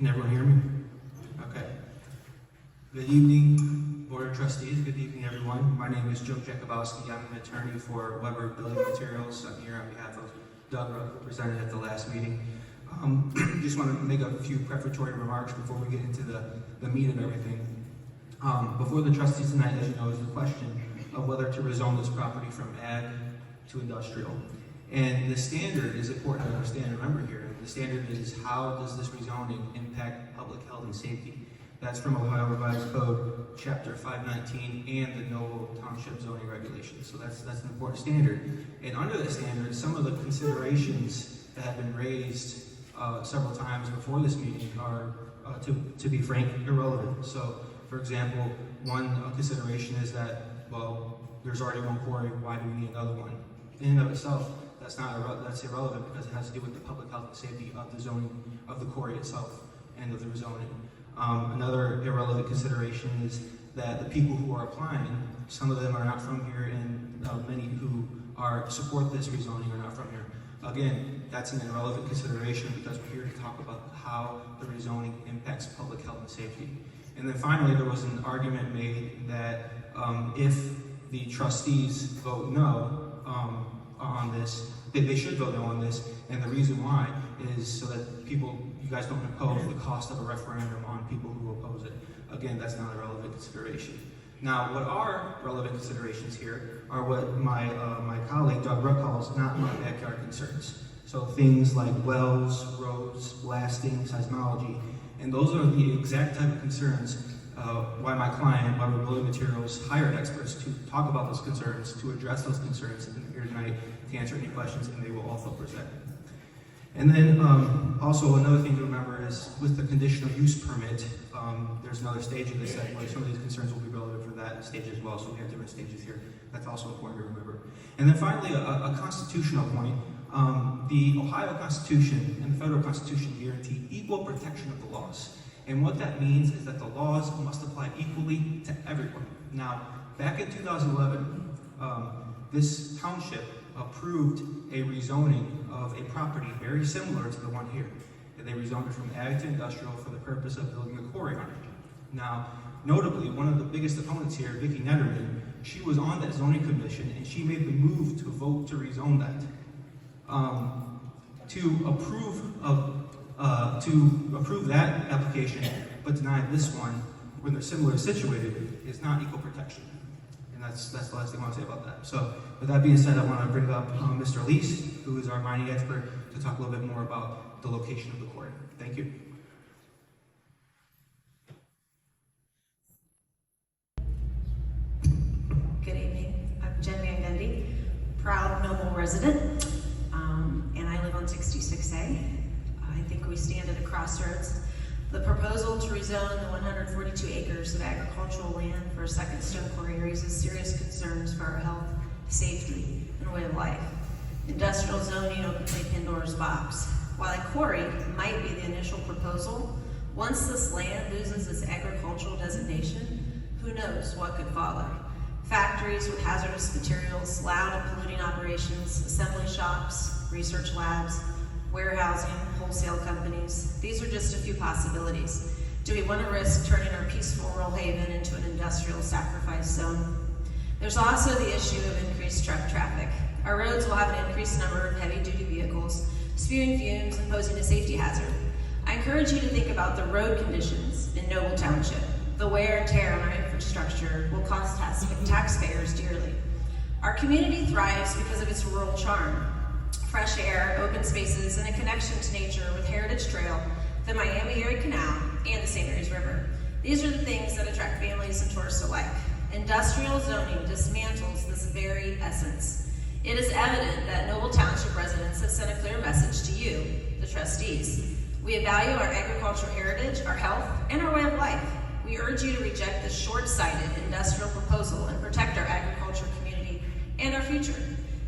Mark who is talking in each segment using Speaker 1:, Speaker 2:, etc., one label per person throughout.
Speaker 1: Can everyone hear me? Okay. Good evening, Board of Trustees. Good evening, everyone. My name is Joe Jakubowski. I'm an attorney for Weber Building Materials. I'm here on behalf of Doug Ruck, who presented at the last meeting. Just want to make a few prefatory remarks before we get into the meat of everything. Before the trustees tonight, as you know, is the question of whether to rezone this property from ag to industrial. And the standard is important to understand and remember here. The standard is, how does this rezoning impact public health and safety? That's from Ohio Revised Code, Chapter 519, and the Noble Township zoning regulations. So that's an important standard. And under that standard, some of the considerations that have been raised several times before this meeting are, to be frank, irrelevant. So, for example, one consideration is that, well, there's already one quarry, why do we need another one? In and of itself, that's irrelevant because it has to do with the public health and safety of the zoning of the quarry itself and of the rezoning. Another irrelevant consideration is that the people who are applying, some of them are not from here, and many who support this rezoning are not from here. Again, that's an irrelevant consideration because we're here to talk about how the rezoning impacts public health and safety. And then finally, there was an argument made that if the trustees vote no on this, they should vote no on this, and the reason why is so that you guys don't impose the cost of a referendum on people who oppose it. Again, that's not a relevant consideration. Now, what are relevant considerations here are what my colleague Doug Ruck calls not my backyard concerns. So things like wells, roads, blasting, seismology, and those are the exact type of concerns why my client, Weber Building Materials, hired experts to talk about those concerns, to address those concerns, and here tonight to answer any questions, and they will also present. And then also another thing to remember is with the conditional use permit, there's another stage of this where some of these concerns will be relevant for that stage as well, so we have different stages here. That's also important to remember. And then finally, a constitutional point. The Ohio Constitution and the federal Constitution guarantee equal protection of the laws. And what that means is that the laws must apply equally to everyone. Now, back in 2011, this township approved a rezoning of a property very similar to the one here. And they rezoned it from ag to industrial for the purpose of building a quarry on it. Now, notably, one of the biggest opponents here, Vicki Netterman, she was on that zoning commission and she made the move to vote to rezone that. To approve that application, but deny this one when they're similarly situated is not equal protection. And that's the last thing I want to say about that. So with that being said, I want to bring up Mr. Lease, who is our mining expert, to talk a little bit more about the location of the quarry. Thank you.
Speaker 2: Good evening. I'm Jen Van Gundy, proud Noble resident, and I live on 66A. I think we stand at a crossroads. The proposal to rezone the 142 acres of agricultural land for a second stone quarry raises serious concerns for our health, safety, and way of life. Industrial zoning opens a Pandora's box. While a quarry might be the initial proposal, once this land loses its agricultural designation, who knows what could follow. Factories with hazardous materials, loud and polluting operations, assembly shops, research labs, warehousing, wholesale companies. These are just a few possibilities. Do we want to risk turning our peaceful rural haven into an industrial sacrifice zone? There's also the issue of increased truck traffic. Our roads will have an increased number of heavy-duty vehicles, spewing fumes and posing a safety hazard. I encourage you to think about the road conditions in Noble Township. The wear and tear on our infrastructure will cost taxpayers dearly. Our community thrives because of its rural charm. Fresh air, open spaces, and a connection to nature with Heritage Trail, the Miami-Erie Canal, and the St. Mary's River. These are the things that attract families and tourists alike. Industrial zoning dismantles this very essence. It is evident that Noble Township residents have sent a clear message to you, the trustees. We value our agricultural heritage, our health, and our way of life. We urge you to reject this short-sighted industrial proposal and protect our agricultural community and our future.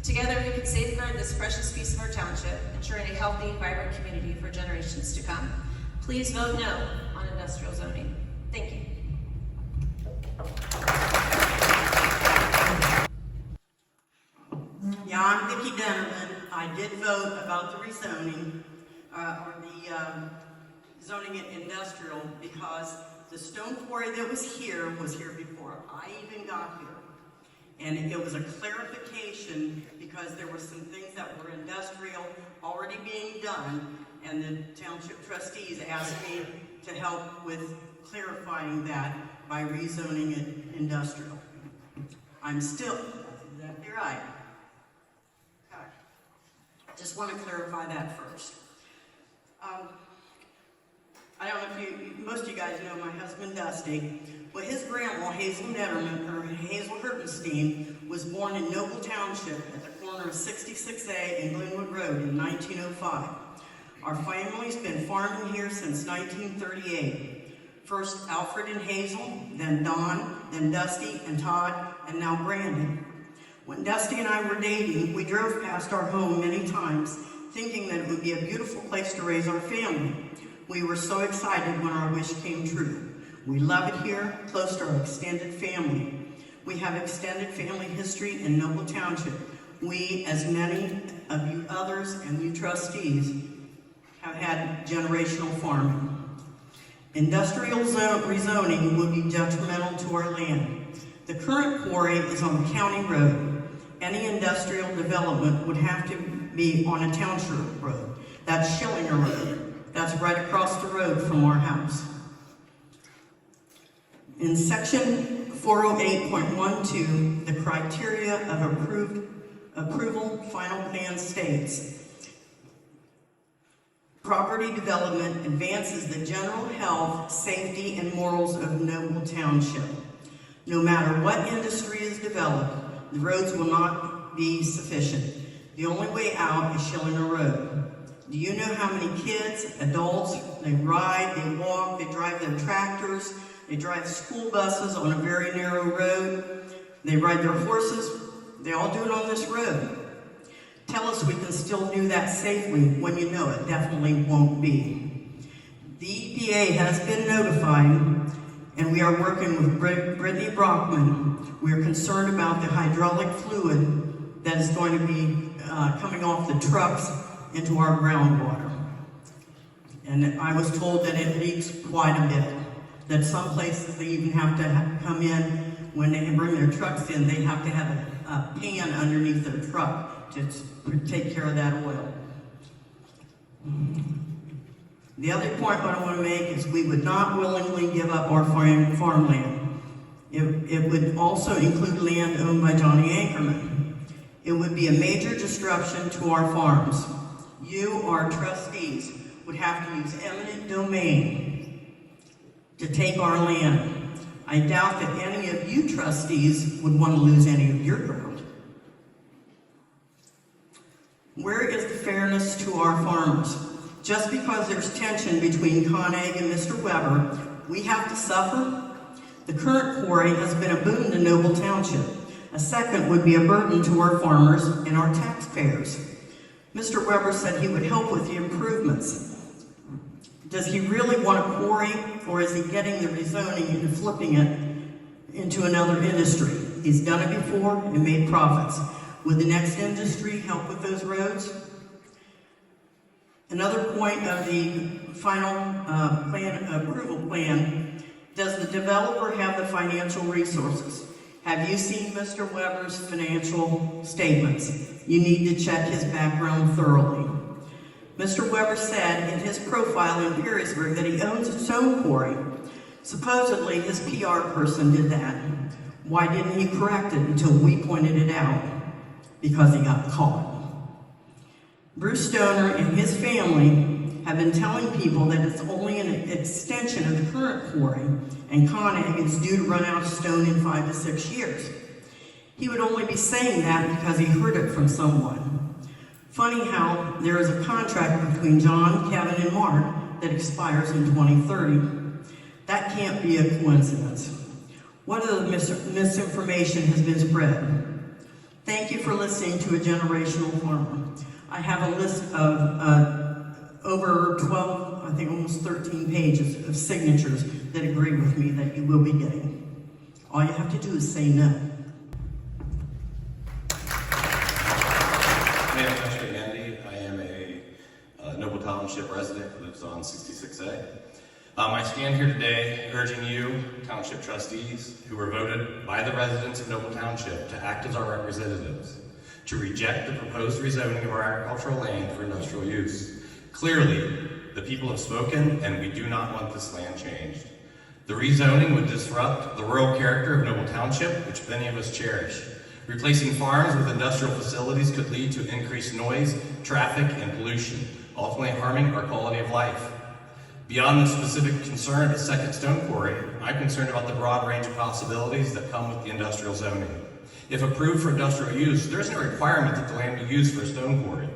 Speaker 2: Together, we can safeguard this precious piece of our township, ensuring a healthy, vibrant community for generations to come. Please vote no on industrial zoning. Thank you.
Speaker 3: Yeah, I'm Vicki Donovan. I did vote about the rezoning, or the zoning it industrial because the stone quarry that was here before I even got here. And it was a clarification because there were some things that were industrial already being done, and the township trustees asked me to help with clarifying that by rezoning it industrial. That's exactly right. Okay. Just want to clarify that first. I don't know if most of you guys know my husband Dusty. Well, his grandma, Hazel Hertenstein, was born in Noble Township at the corner of 66A and Glenwood Road in 1905. Our family's been farming here since 1938. First Alfred and Hazel, then Don, then Dusty and Todd, and now Brandon. When Dusty and I were dating, we drove past our home many times, thinking that it would be a beautiful place to raise our family. We were so excited when our wish came true. We love it here, close to our extended family. We have extended family history in Noble Township. We, as many of you others and you trustees, have had generational farming. Industrial rezoning would be detrimental to our land. The current quarry is on the county road. Any industrial development would have to be on a township road. That's Schillinger Road. That's right across the road from our house. In section 408.12, the criteria of approval final plan states, property development advances the general health, safety, and morals of Noble Township. No matter what industry is developed, the roads will not be sufficient. The only way out is Schillinger Road. Do you know how many kids, adults, they ride, they walk, they drive their tractors, they drive school buses on a very narrow road, they ride their horses, they all do it on this road. Tell us we can still do that safely when you know it definitely won't be. The EPA has been notified, and we are working with Brittany Brockman. We are concerned about the hydraulic fluid that is going to be coming off the trucks into our groundwater. And I was told that it leaks quite a bit, that some places they even have to come in, when they bring their trucks in, they have to have a pan underneath their truck to take care of that oil. The other point what I want to make is we would not willingly give up our farmland. It would also include land owned by Johnny Anchorman. It would be a major disruption to our farms. You, our trustees, would have to use eminent domain to take our land. I doubt that any of you trustees would want to lose any of your ground. Where is the fairness to our farmers? Just because there's tension between ConAg and Mr. Weber, we have to suffer? The current quarry has been a boon to Noble Township. A second would be a burden to our farmers and our taxpayers. Mr. Weber said he would help with the improvements. Does he really want a quarry, or is he getting the rezoning and flipping it into another industry? He's done it before and made profits. Would the next industry help with those roads? Another point of the final approval plan, does the developer have the financial resources? Have you seen Mr. Weber's financial statements? You need to check his background thoroughly. Mr. Weber said in his profile in Perrysburg that he owns a stone quarry. Supposedly his PR person did that. Why didn't he correct it until we pointed it out? Because he got caught. Bruce Stoner and his family have been telling people that it's only an extension of the current quarry, and ConAg is due to run out of stone in 5 to 6 years. He would only be saying that because he heard it from someone. Funny how there is a contract between John, Kevin, and Mark that expires in 2030. That can't be a coincidence. What other misinformation has been spread? Thank you for listening to a generational farmer. I have a list of over 12, I think almost 13 pages of signatures that agree with me that you will be getting. All you have to do is say no.
Speaker 4: My name is Andy. I am a Noble Township resident who lives on 66A. I stand here today urging you, Township trustees, who were voted by the residents of Noble Township to act as our representatives, to reject the proposed rezoning of our agricultural land for industrial use. Clearly, the people have spoken, and we do not want this land changed. The rezoning would disrupt the rural character of Noble Township, which many of us cherish. Replacing farms with industrial facilities could lead to increased noise, traffic, and pollution, ultimately harming our quality of life. Beyond the specific concern of a second stone quarry, I'm concerned about the broad range of possibilities that come with the industrial zoning. If approved for industrial use, there isn't a requirement that the land be used for a stone quarry.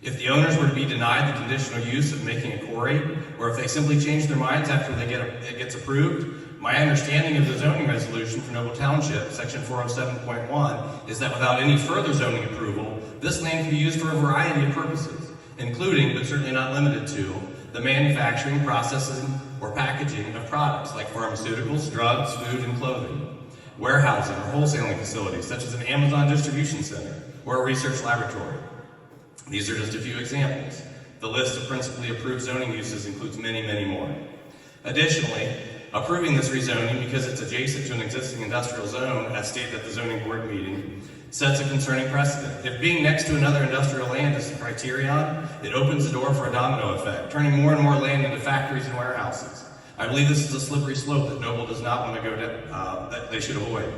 Speaker 4: If the owners were to be denied the conditional use of making a quarry, or if they simply change their minds after it gets approved, my understanding of the zoning resolution for Noble Township, section 407.1, is that without any further zoning approval, this land can be used for a variety of purposes, including, but certainly not limited to, the manufacturing, processing, or packaging of products like pharmaceuticals, drugs, food, and clothing, warehousing or wholesaling facilities such as an Amazon distribution center or a research laboratory. These are just a few examples. The list of principally approved zoning uses includes many, many more. Additionally, approving this rezoning because it's adjacent to an existing industrial zone, as stated at the zoning board meeting, sets a concerning precedent. If being next to another industrial land is the criterion, it opens the door for a domino effect, turning more and more land into factories and warehouses. I believe this is a slippery slope that Noble does not want to go down, that they should avoid.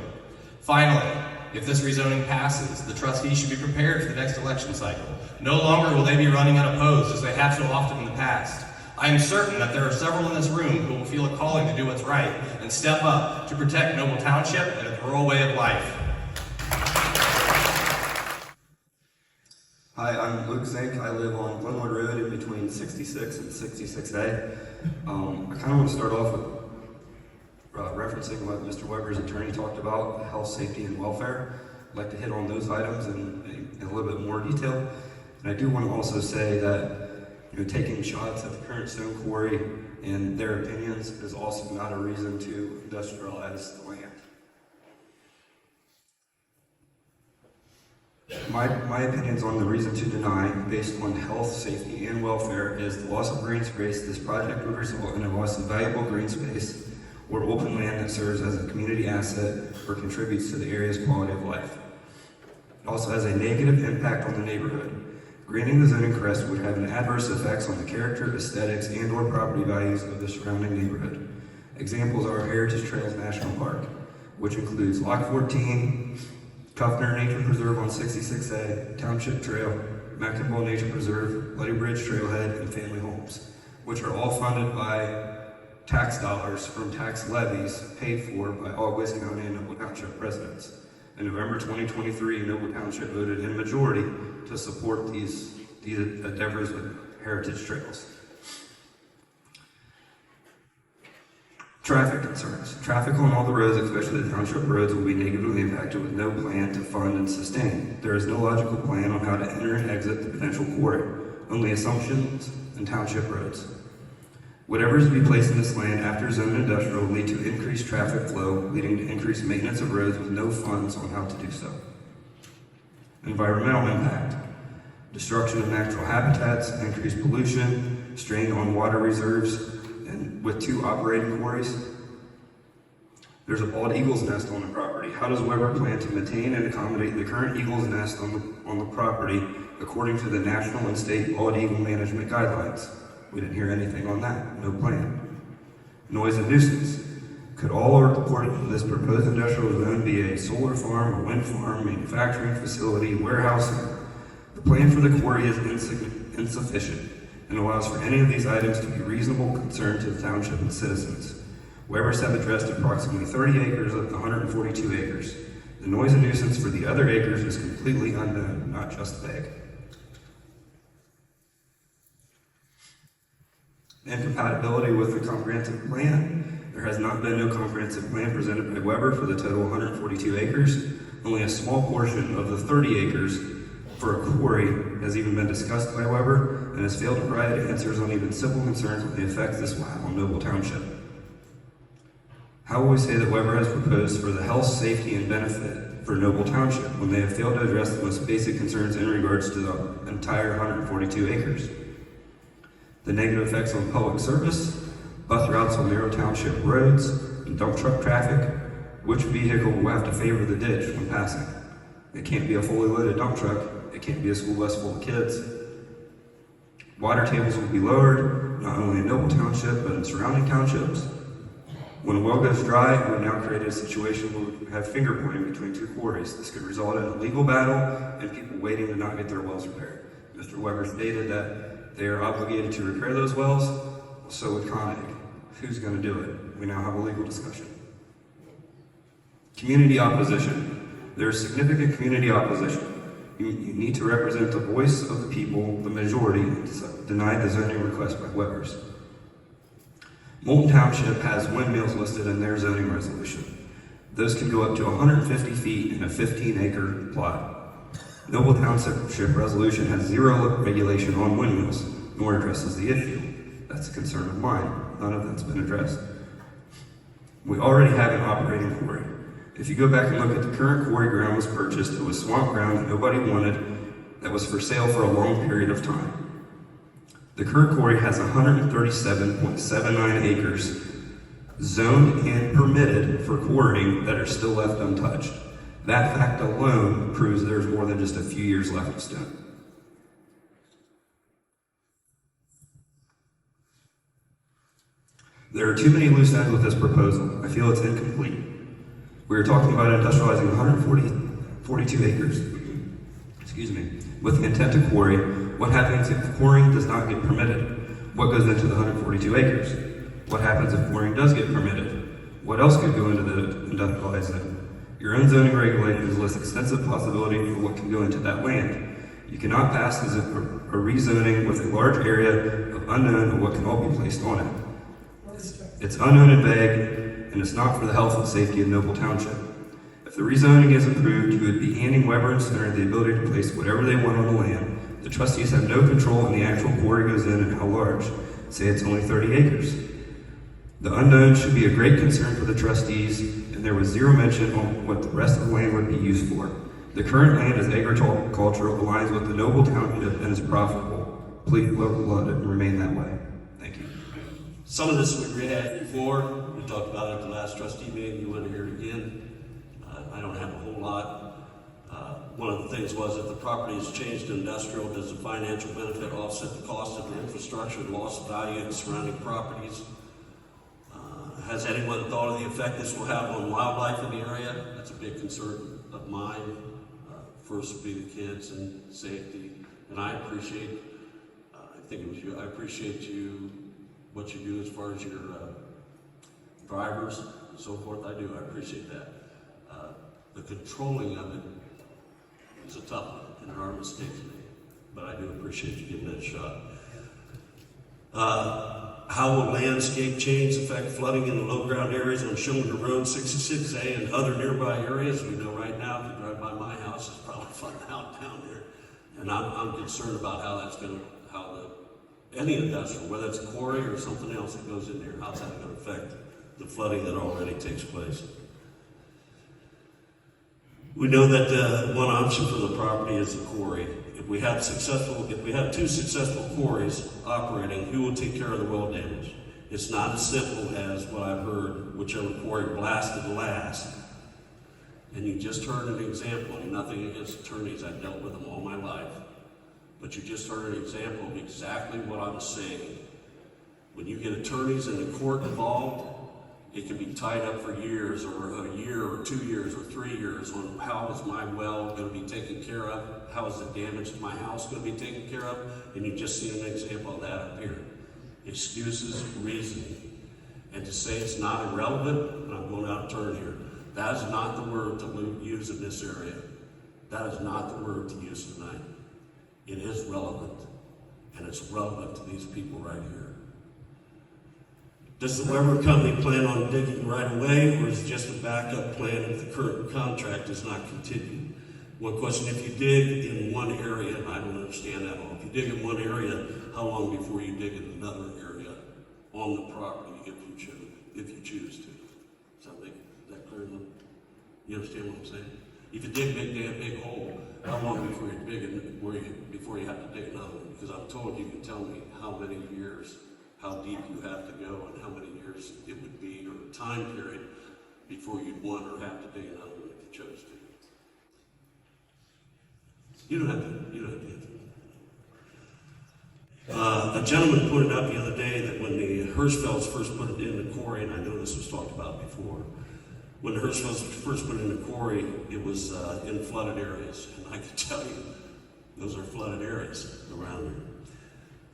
Speaker 4: Finally, if this rezoning passes, the trustees should be prepared for the next election cycle. No longer will they be running unopposed as they have so often in the past. I am certain that there are several in this room who will feel a calling to do what's right and step up to protect Noble Township and its rural way of life.
Speaker 5: Hi, I'm Luke Zink. I live on Glenwood Road in between 66 and 66A. I kind of want to start off with referencing what Mr. Weber's attorney talked about, health, safety, and welfare. I'd like to hit on those items in a little bit more detail. And I do want to also say that taking shots at the current stone quarry and their opinions is also not a reason to industrialize the land. My opinions on the reason to deny, based on health, safety, and welfare, is the loss of green space. This project would result in a loss of valuable green space or open land that serves as a community asset or contributes to the area's quality of life. It also has a negative impact on the neighborhood. Granting the zoning crest would have an adverse effects on the character, aesthetics, and or property values of the surrounding neighborhood. Examples are Heritage Trails National Park, which includes Lock 14, Cuffner Nature Preserve on 66A, Township Trail, Mackinball Nature Preserve, Bloody Bridge Trailhead, and family homes, which are all funded by tax dollars from tax levies paid for by all West County and Noble Township residents. In November 2023, Noble Township voted in majority to support these endeavors with heritage trails. Traffic concerns. Traffic on all the roads, especially the township roads, will be negatively impacted with no plan to fund and sustain. There is no logical plan on how to enter and exit the potential quarry, only assumptions and township roads. Whatever is to be placed in this land after zone industrial will lead to increased traffic flow, leading to increased maintenance of roads with no funds on how to do so. Environmental impact. Destruction of natural habitats, increased pollution, strain on water reserves, and with 2 operating quarries. There's a bald eagle's nest on the property. How does Weber plan to maintain and accommodate the current eagle's nest on the property according to the national and state bald eagle management guidelines? We didn't hear anything on that. No plan. Noise and nuisance. Could all or part of this proposed industrial zone be a solar farm, a wind farm, manufacturing facility, warehousing? The plan for the quarry is insufficient and allows for any of these items to be reasonable concern to the township and citizens. Webers have addressed approximately 30 acres of the 142 acres. The noise and nuisance for the other acres is completely unknown, not just vague. Incompatibility with the comprehensive plan. There has not been no comprehensive plan presented by Weber for the total 142 acres. Only a small portion of the 30 acres for a quarry has even been discussed by Weber and has failed to provide answers on even simple concerns with the effects this will have on Noble Township. How will we say that Weber has proposed for the health, safety, and benefit for Noble Township when they have failed to address the most basic concerns in regards to the entire 142 acres? The negative effects on public service, bus routes on narrow township roads, and dump truck traffic. Which vehicle will have to favor the ditch when passing? It can't be a fully loaded dump truck. It can't be a school bus full of kids. Water tables will be lowered, not only in Noble Township, but in surrounding townships. When a well goes dry, we've now created a situation where we have finger pointing between two quarries. This could result in a legal battle and people waiting to not get their wells repaired. Mr. Weber stated that they are obligated to repair those wells, so would Con Ag. Who's going to do it? We now have a legal discussion. Community opposition. There is significant community opposition. You need to represent the voice of the people, the majority, denied the zoning request by Weber's. Moulton Township has windmills listed in their zoning resolution. Those can go up to 150 feet in a 15-acre plot. Noble Township resolution has zero regulation on windmills, nor addresses the issue. That's a concern of mine. None of that's been addressed. We already have an operating quarry. If you go back and look at the current quarry ground was purchased, it was swamp ground that nobody wanted, that was for sale for a long period of time. The current quarry has 137.79 acres zoned and permitted for quarrying that are still left untouched. That fact alone proves there's more than just a few years left of stone. There are too many loose ends with this proposal. I feel it's incomplete. We are talking about industrializing 142 acres, with the intent to quarry. What happens if quarrying does not get permitted? What goes into the 142 acres? What happens if quarrying does get permitted? What else could go into the industrialized zone? Your own zoning regulations list extensive possibilities for what can go into that land. You cannot pass a rezoning with a large area of unknown of what can all be placed on it. It's unknown and vague, and it's not for the health and safety of Noble Township. If the rezoning is approved, you would be handing Weber and Center the ability to place whatever they want on the land. The trustees have no control when the actual quarry goes in and how large. Say it's only 30 acres. The unknown should be a great concern for the trustees, and there was zero mention on what the rest of the land would be used for. The current land is agricultural, aligns with the Noble Township, and is profitable. Please let it remain that way. Thank you.
Speaker 6: Some of this we had before. We talked about it at the last trustee meeting. You want to hear it again? I don't have a whole lot. One of the things was if the property is changed to industrial, does the financial benefit offset the cost of the infrastructure and loss of value in surrounding properties? Has anyone thought of the effect this will have on wildlife in the area? That's a big concern of mine. First would be the kids and safety. And I appreciate, I think it was you, I appreciate you, what you do as far as your drivers and so forth. I do, I appreciate that. The controlling of it is a tough one, and there are mistakes made, but I do appreciate you giving that a shot. How will landscape change affect flooding in the low ground areas on Schillinger Road, 66A, and other nearby areas? We know right now, if you drive by my house, it's probably flooding out down there. And I'm concerned about how that's going to, any industrial, whether it's a quarry or something else that goes in there, how's that going to affect the flooding that already takes place? We know that one option for the property is the quarry. If we have two successful quarries operating, who will take care of the well damage? It's not as simple as what I've heard, whichever quarry blasted last. And you just heard an example, and nothing against attorneys, I've dealt with them all my life. But you just heard an example of exactly what I'm saying. When you get attorneys in the court involved, it can be tied up for years, or a year, or 2 years, or 3 years on how is my well going to be taken care of, how is the damage to my house going to be taken care of, and you just see an example of that up here. Excuses, reasoning. And to say it's not irrelevant, and I'm going out of turn here, that is not the word to use in this area. That is not the word to use tonight. It is relevant, and it's relevant to these people right here. Does the Weber Company plan on digging right away, or is it just a backup plan if the current contract is not continued? One question, if you dig in one area, and I don't understand that all, if you dig in one area, how long before you dig in another area on the property if you choose to? Is that clear enough? You understand what I'm saying? If you dig a big hole, how long before you dig it, before you have to dig another one? Because I'm told you can tell me how many years, how deep you have to go, and how many years it would be, or a time period before you'd want or have to dig another one if you chose to. You don't have to answer. A gentleman pointed out the other day that when the Hirschfelds first put it in the quarry, and I know this was talked about before, when the Hirschfelds first put it in the quarry, it was in flooded areas. And I can tell you, those are flooded areas around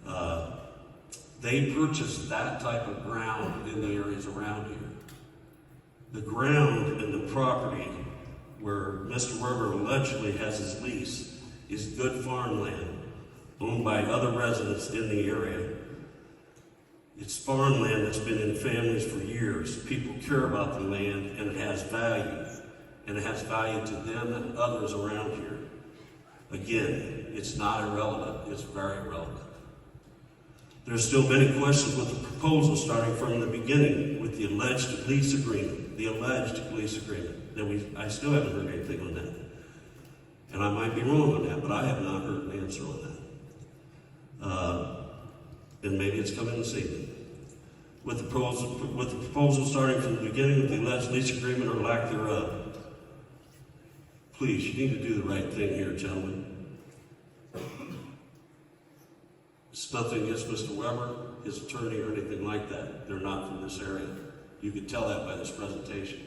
Speaker 6: here. They purchased that type of ground in the areas around here. The ground and the property where Mr. Weber allegedly has his lease is good farmland owned by other residents in the area. It's farmland that's been in families for years. People care about the land, and it has value. And it has value to them and others around here. Again, it's not irrelevant, it's very relevant. There's still many questions with the proposal starting from the beginning with the alleged lease agreement. I still haven't heard anything on that. And I might be wrong on that, but I have not heard an answer on that. And maybe it's coming this evening. With the proposal starting from the beginning with the alleged lease agreement or lack thereof. Please, you need to do the right thing here, gentlemen. It's nothing against Mr. Weber, his attorney, or anything like that. They're not from this area. You can tell that by this presentation.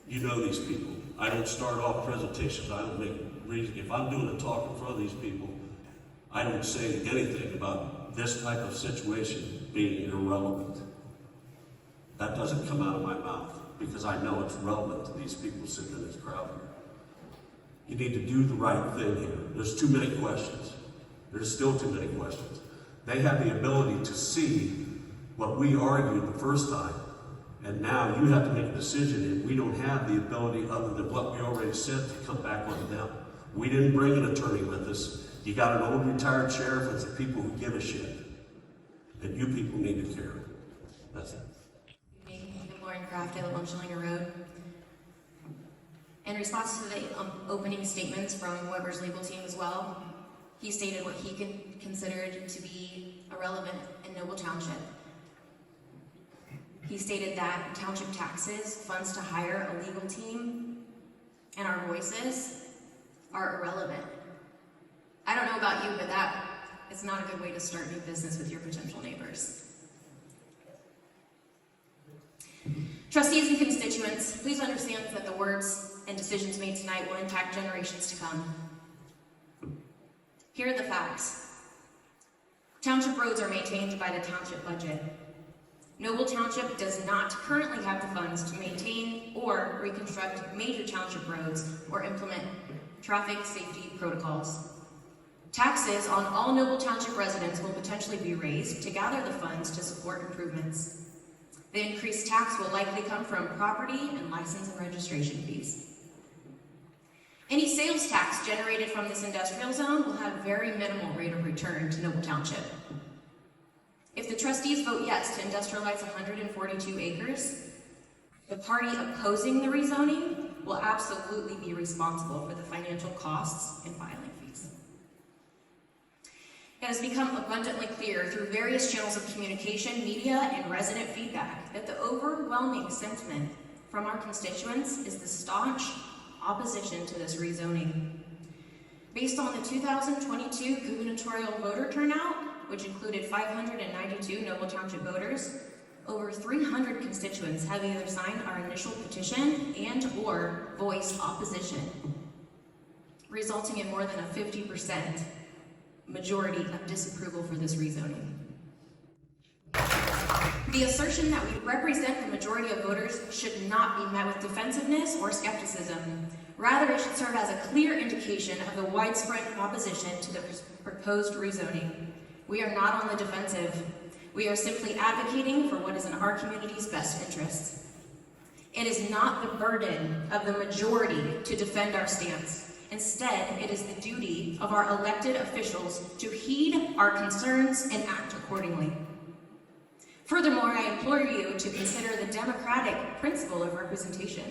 Speaker 6: You know these people. I don't start off presentations. I don't make reason. If I'm doing a talk in front of these people, I don't say anything about this type of situation being irrelevant. That doesn't come out of my mouth because I know it's relevant to these people sitting in this crowd here. You need to do the right thing here. There's too many questions. There's still too many questions. They have the ability to see what we argued the first time, and now you have to make a decision, and we don't have the ability other than what we already said to come back on them. We didn't bring an attorney with us. You got an old retired sheriff and some people who give a shit. And you people need to care. That's it.
Speaker 7: I'm Lauren Kraft. I live on Schillinger Road. In response to the opening statements from Weber's legal team as well, he stated what he considered to be irrelevant in Noble Township. He stated that township taxes, funds to hire a legal team, and our voices are irrelevant. I don't know about you, but that is not a good way to start new business with your potential neighbors. Trustees and constituents, please understand that the words and decisions made tonight will impact generations to come. Here are the facts. Township roads are maintained by the township budget. Noble Township does not currently have the funds to maintain or reconstruct major township roads or implement traffic safety protocols. Taxes on all Noble Township residents will potentially be raised to gather the funds to support improvements. The increased tax will likely come from property and license and registration fees. Any sales tax generated from this industrial zone will have very minimal rate of return to Noble Township. If the trustees vote yes to industrialize 142 acres, the party opposing the rezoning will absolutely be responsible for the financial costs and filing fees. It has become abundantly clear through various channels of communication, media, and resident feedback that the overwhelming sentiment from our constituents is the staunch opposition to this rezoning. Based on the 2022 gubernatorial voter turnout, which included 592 Noble Township voters, over 300 constituents have either signed our initial petition and or voiced opposition, resulting in more than a 50% majority of disapproval for this rezoning. The assertion that we represent the majority of voters should not be met with defensiveness or skepticism. Rather, it should serve as a clear indication of the widespread opposition to the proposed rezoning. We are not on the defensive. We are simply advocating for what is in our community's best interests. It is not the burden of the majority to defend our stance. Instead, it is the duty of our elected officials to heed our concerns and act accordingly. Furthermore, I implore you to consider the democratic principle of representation.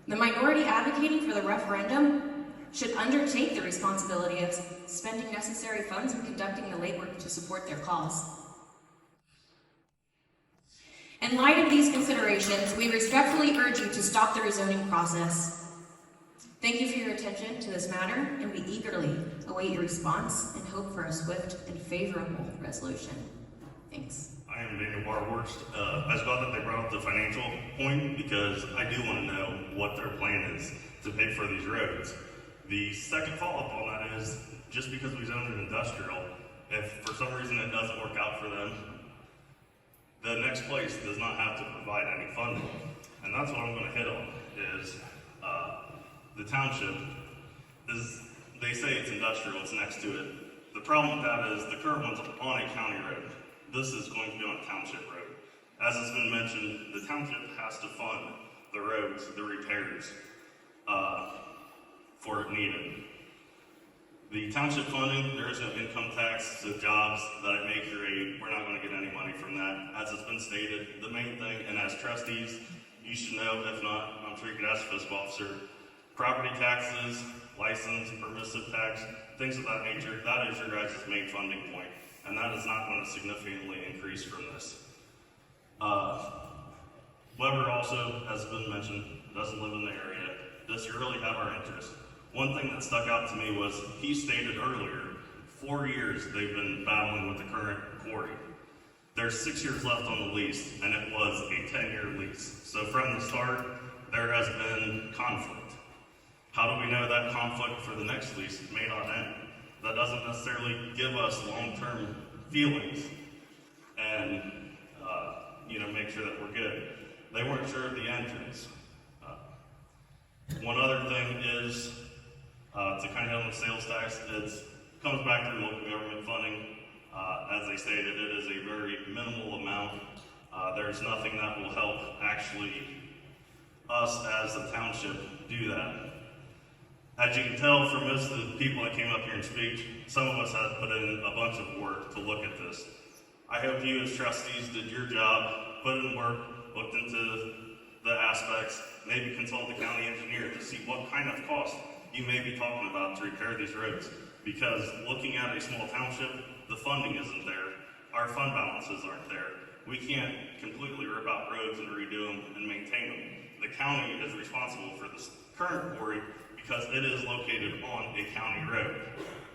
Speaker 7: The minority advocating for the referendum should undertake the responsibility of spending necessary funds and conducting the legwork to support their cause. In light of these considerations, we respectfully urge you to stop the rezoning process. Thank you for your attention to this matter, and we eagerly await your response and hope for a swift and favorable resolution. Thanks.
Speaker 8: I am Daniel Barhorst. I was glad that they brought up the financial point because I do want to know what their plan is to pay for these roads. The second follow-up on that is just because we zone it industrial, if for some reason it doesn't work out for them, the next place does not have to provide any funding. And that's what I'm going to hit on is the township is, they say it's industrial, it's next to it. The problem with that is the current one's on a county road. This is going to be on a township road. As has been mentioned, the township has to fund the roads, the repairs, for it needed. The township funding, there is no income tax, so jobs that it may create, we're not going to get any money from that. As it's been stated, the main thing, and as trustees, you should know, if not, I'm sure you could ask the fiscal officer, property taxes, license, permissive tax, things of that nature, that is your guys' main funding point, and that is not going to significantly increase from this. Weber also, as has been mentioned, doesn't live in the area. Does he really have our interest? One thing that stuck out to me was he stated earlier, 4 years they've been battling with the current quarry. There's 6 years left on the lease, and it was a 10-year lease. So from the start, there has been conflict. How do we know that conflict for the next lease may not end? That doesn't necessarily give us long-term feelings and make sure that we're good. They weren't sure of the entrance. One other thing is to kind of hit on the sales tax. It comes back to local government funding. As they stated, it is a very minimal amount. There's nothing that will help actually us as a township do that. As you can tell from most of the people that came up here and speak, some of us had put in a bunch of work to look at this. I hope you as trustees did your job, put in work, looked into the aspects, maybe consult the county engineer to see what kind of cost you may be talking about to repair these roads. Because looking at a small township, the funding isn't there. Our fund balances aren't there. We can't completely rip out roads and redo them and maintain them. The county is responsible for this current quarry because it is located on a county road.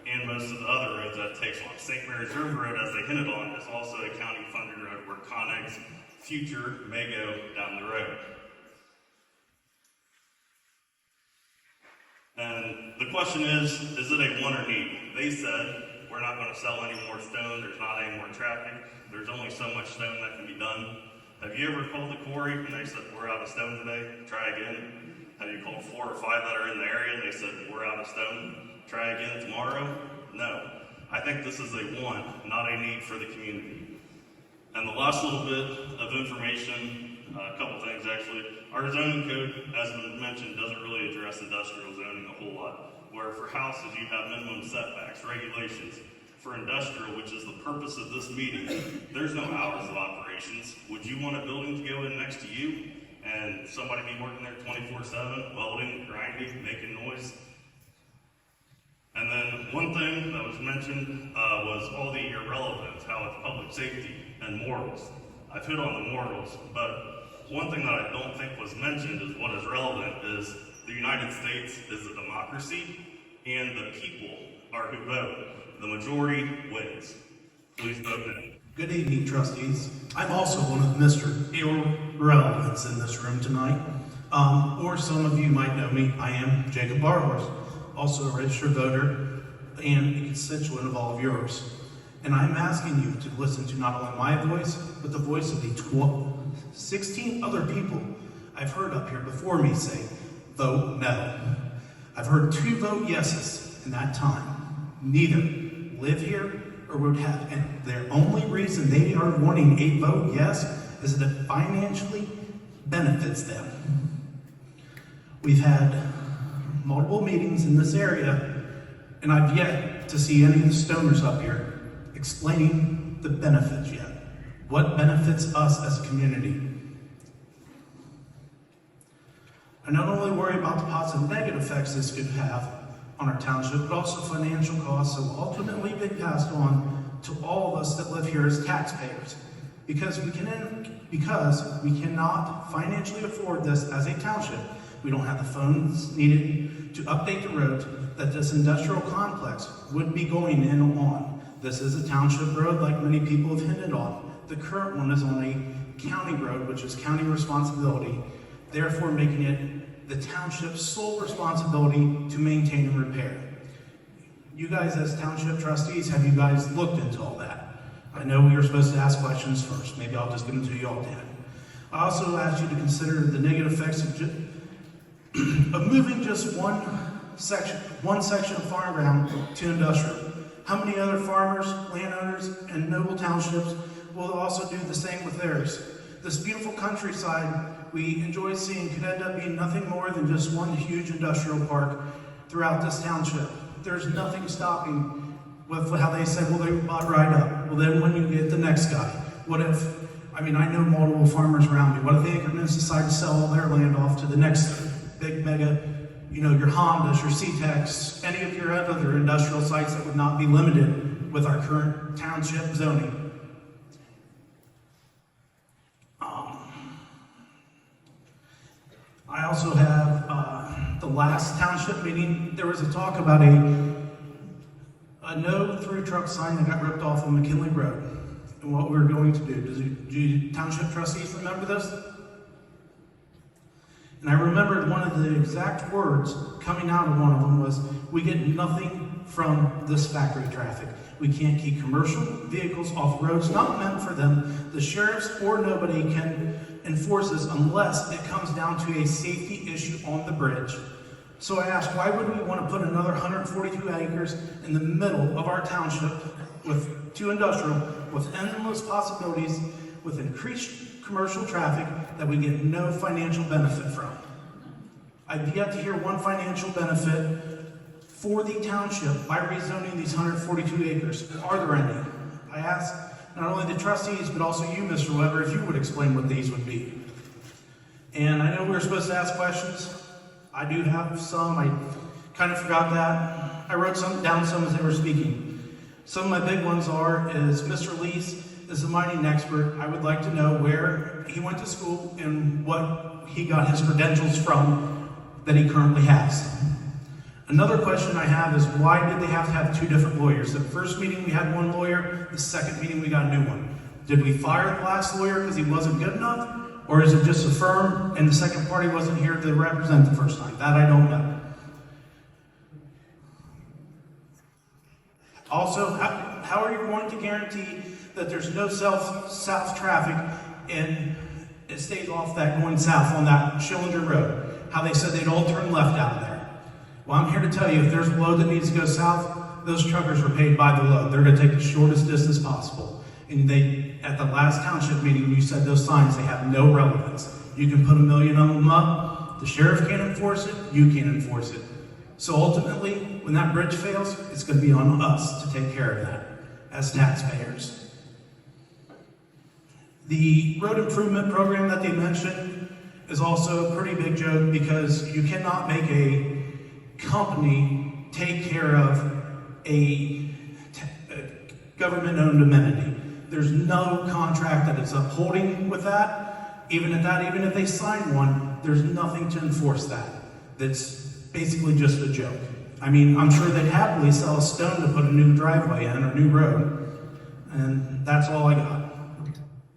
Speaker 8: And most of the other roads that it takes on. St. Mary's River Road, as they hinted on, is also a county funded road where Connex future may go down the road. And the question is it a want or need? They said, we're not going to sell any more stone, there's not any more traffic, there's only so much stone that can be done. Have you ever called the quarry and they said, we're out of stone today, try again? Have you called 4 or 5 that are in the area and they said, we're out of stone, try again tomorrow? No. I think this is a want, not a need for the community. And the last little bit of information, a couple things actually. Our zoning code, as mentioned, doesn't really address industrial zoning a whole lot. Where for houses, you have minimum setbacks, regulations. For industrial, which is the purpose of this meeting, there's no hours of operations. Would you want a building to go in next to you and somebody be working there 24/7, welding, grinding, making noise? And then one thing that was mentioned was all the irrelevance, how it's public safety and morals. I've hit on the morals, but one thing that I don't think was mentioned is what is relevant is the United States is a democracy and the people are who vote. The majority wins. Please vote no.
Speaker 9: Good evening, trustees. I'm also one of Mr. Irrelevance in this room tonight. Or some of you might know me. I am Jacob Barhorst, also a registered voter and a constituent of all of yours. And I'm asking you to listen to not only my voice, but the voice of the 16 other people I've heard up here before me say, vote no. I've heard 2 vote yeses in that time. Neither live here or would have, and their only reason they are wanting a vote yes is that it financially benefits them. We've had multiple meetings in this area, and I've yet to see any of the stoners up here explaining the benefits yet. What benefits us as a community? I not only worry about the positive and negative effects this could have, on our township, but also financial costs that will ultimately be passed on to all of us that live here as taxpayers. Because we cannot financially afford this as a township. We don't have the funds needed to update the roads that this industrial complex would be going in on. This is a township road like many people have hinted on. The current one is on a county road, which is county responsibility, therefore making it the township's sole responsibility to maintain and repair. You guys as township trustees, have you guys looked into all that? I know we were supposed to ask questions first. Maybe I'll just give them to you all then. I also asked you to consider the negative effects of moving just one section of farm ground to industrial. How many other farmers, landowners, and noble townships will also do the same with theirs? This beautiful countryside we enjoy seeing could end up being nothing more than just one huge industrial park throughout this township. There's nothing stopping with how they say, well, they bought right up. Well, then when you get the next guy, what if, I know multiple farmers around me. What if they could decide to sell all their land off to the next big mega, your Hondas, your C-Techs, any of your other industrial sites that would not be limited with our current township zoning. I also have the last township meeting, there was a talk about a no through truck sign that got ripped off on McKinley Road and what we were going to do. Do you township trustees remember this? And I remembered one of the exact words coming out of one of them was, we get nothing from this factory traffic. We can't keep commercial vehicles off roads not meant for them. The sheriffs or nobody can enforce this unless it comes down to a safety issue on the bridge. So I asked, why would we want to put another 142 acres in the middle of our township to industrial with endless possibilities with increased commercial traffic that we get no financial benefit from? I've yet to hear one financial benefit for the township by rezoning these 142 acres. Are there any? I asked not only the trustees, but also you, Mr. Weber, if you would explain what these would be. And I know we were supposed to ask questions. I do have some. I kind of forgot that. I wrote down some as they were speaking. Some of my big ones is Mr. Lees is a mining expert. I would like to know where he went to school and what he got his credentials from that he currently has. Another question I have is, why did they have to have two different lawyers? The first meeting we had one lawyer, the second meeting we got a new one. Did we fire the last lawyer because he wasn't good enough? Or is it just a firm and the second party wasn't here to represent the first time? That I don't know. Also, how are you going to guarantee that there's no south traffic and it stays off that going south on that Schillinger Road? How they said they'd all turn left out of there. Well, I'm here to tell you, if there's a load that needs to go south, those truckers are paid by the load. They're going to take the shortest distance possible. And at the last township meeting, you said those signs, they have no relevance. You can put 1 million of them up. The sheriff can't enforce it. You can't enforce it. So ultimately, when that bridge fails, it's going to be on us to take care of that as taxpayers. The road improvement program that they mentioned is also a pretty big joke, because you cannot make a company take care of a government-owned amenity. There's no contract that is upholding with that. Even if they sign one, there's nothing to enforce that. That's basically just a joke. I'm sure they'd happily sell a stone to put a new driveway in or new road. And that's all I got.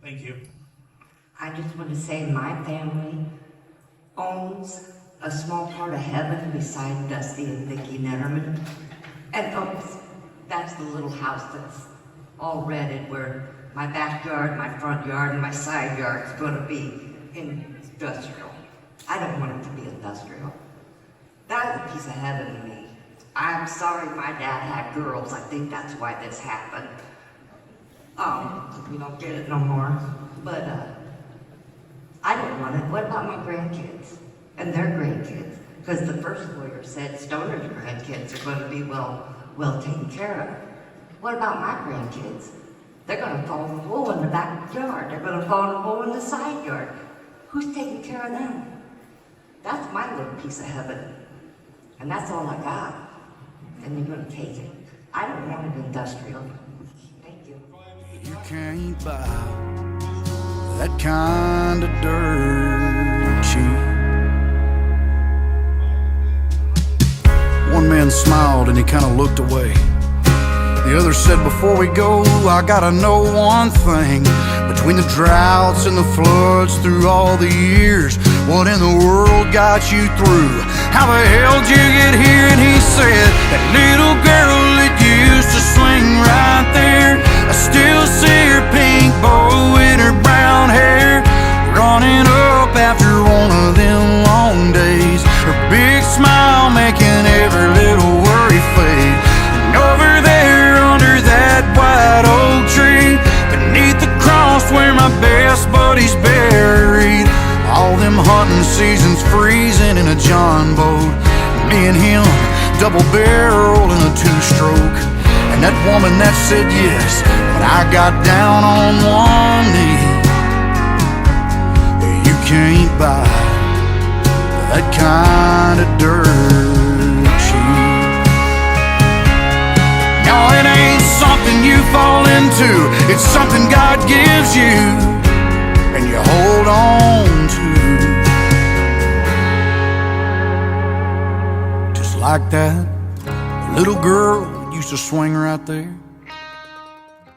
Speaker 9: Thank you.
Speaker 10: I just want to say my family owns a small part of heaven beside Dusty and Vicki Netterman. And folks, that's the little house that's all rented, where my backyard, my front yard, and my side yard is going to be industrial. I don't want it to be industrial. That is a piece of heaven to me. I'm sorry my dad had girls. I think that's why this happened. We don't get it no more. But I don't want it. What about my grandkids and their grandkids? Because the first lawyer said Stoner's grandkids are going to be well taken care of. What about my grandkids? They're going to fall in the hole in the backyard. They're going to fall in the hole in the side yard. Who's taking care of them? That's my little piece of heaven. And that's all I got. and you're gonna take it. I don't want it industrial. Thank you.
Speaker 11: You can't buy that kind of dirt cheap. One man smiled and he kind of looked away. The other said, before we go, I gotta know one thing. Between the droughts and the floods through all the years, what in the world got you through? How the hell did you get here? And he said, that little girl that used to swing right there, I still see her pink bow in her brown hair, running up after one of them long days, her big smile making every little worry fade. And over there under that white oak tree, beneath the cross where my best buddy's buried, all them hunting seasons freezing in a John boat, me and him double barrel in a two-stroke. And that woman that said yes when I got down on one knee. You can't buy that kind of dirt cheap. No, it ain't something you fall into, it's something God gives you and you hold on to. Just like that little girl used to swing right there.